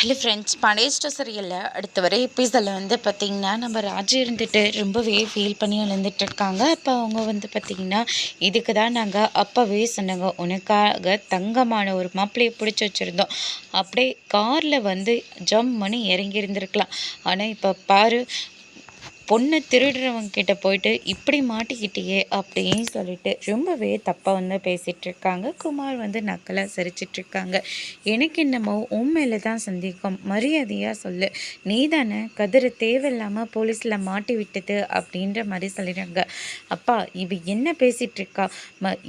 Hello friends, பனேஸ்டோ சீரியலில் அடுத்த வர எபிசோடில் பார்த்திங்கன்னா நம்ம ராஜி இருந்துட்டு ரொம்பவே ஃபீல் பண்ணி இருக்காங்க. அப்போ அவங்க பார்த்திங்கன்னா இதுக்கு தான் நாங்கள் அப்போவே சொன்னாங்க, உனக்காக தங்கமான ஒரு மாப்பிள்ளையை பிடிச்சி வச்சுருந்தோம், அப்படியே காரில் ஜம்முன்னு இறங்கி இருந்திருக்கலாம். ஆனால் இப்போ பாரு, பொண்ணை திருடுறவங்க கிட்ட போயிட்டு இப்படி மாட்டிக்கிட்டியே அப்படின்னு சொல்லிட்டு ரொம்பவே தப்பாக பேசிகிட்டு இருக்காங்க. குமார் நக்கலாக சிரிச்சிட்ருக்காங்க. எனக்கு என்னமோ உண்மையில தான் சந்தேகம், மரியாதையாக சொல்லு, நீ தானே கதிரை தேவையில்லாமல் போலீஸில் மாட்டி விட்டது அப்படின்ற மாதிரி சொல்லிடுறாங்க. அப்பா, இவ என்ன பேசிகிட்டு இருக்கா,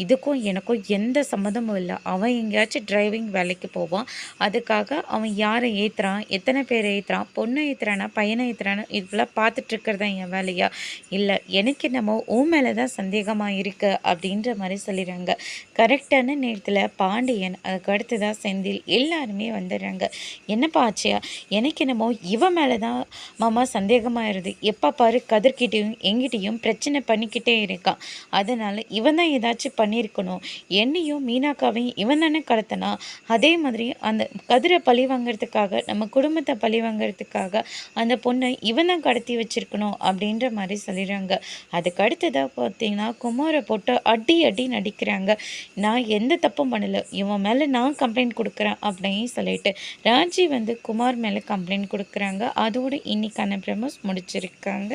இதுக்கும் எனக்கும் எந்த சம்மதமும் இல்லை. அவன் எங்கேயாச்சும் டிரைவிங் வேலைக்கு போவான், அதுக்காக அவன் யாரை ஏற்றுறான், எத்தனை பேரை ஏற்றுறான், பொண்ணை ஏற்றுறானா பையனை ஏற்றுறானா, இதெல்லாம் பார்த்துட்ருக்கிறது என் வேலையா? இல்லை, எனக்கு என்னமோ உன் மேலே தான் சந்தேகமாக இருக்குது அப்படின்ற மாதிரி சொல்லிடுறாங்க. கரெக்டான நேரத்தில் பாண்டியன், அதுக்கு அடுத்ததாக செந்தில் எல்லாருமே வந்துடுறாங்க. என்னப்பா ஆச்சியா, எனக்கு என்னமோ இவன் மேலே தான் மாமா சந்தேகமாகிடுது. எப்போ பாரு கதிர்கிட்டையும் எங்கிட்டையும் பிரச்சனை பண்ணிக்கிட்டே இருக்கான். அதனால் இவன் தான் ஏதாச்சும் பண்ணியிருக்கணும். என்னையும் மீனாக்காவையும் இவன் தானே கடத்தினா. அதே மாதிரி அந்த கதிரை பழி வாங்கிறதுக்காக, நம்ம குடும்பத்தை பழி வாங்கிறதுக்காக அந்த பொண்ணை இவன் தான் கடத்தி வச்சிருக்கணும் அப்படின்ற மாதிரி சொல்லிடுறாங்க. அதுக்கு அடுத்ததாக பார்த்தீங்கன்னா குமாரை போட்டு அடி அடி நடிக்கிறாங்க. நான் எந்த தப்பும் பண்ணலை, இவன் மேலே நான் கம்ப்ளைண்ட் கொடுக்குறேன் அப்படின்னு சொல்லிட்டு ராஜி குமார் மேலே கம்ப்ளைண்ட் கொடுக்குறாங்க. அதோடு இன்னைக்கான ப்ரமோஸ் முடிச்சிருக்காங்க.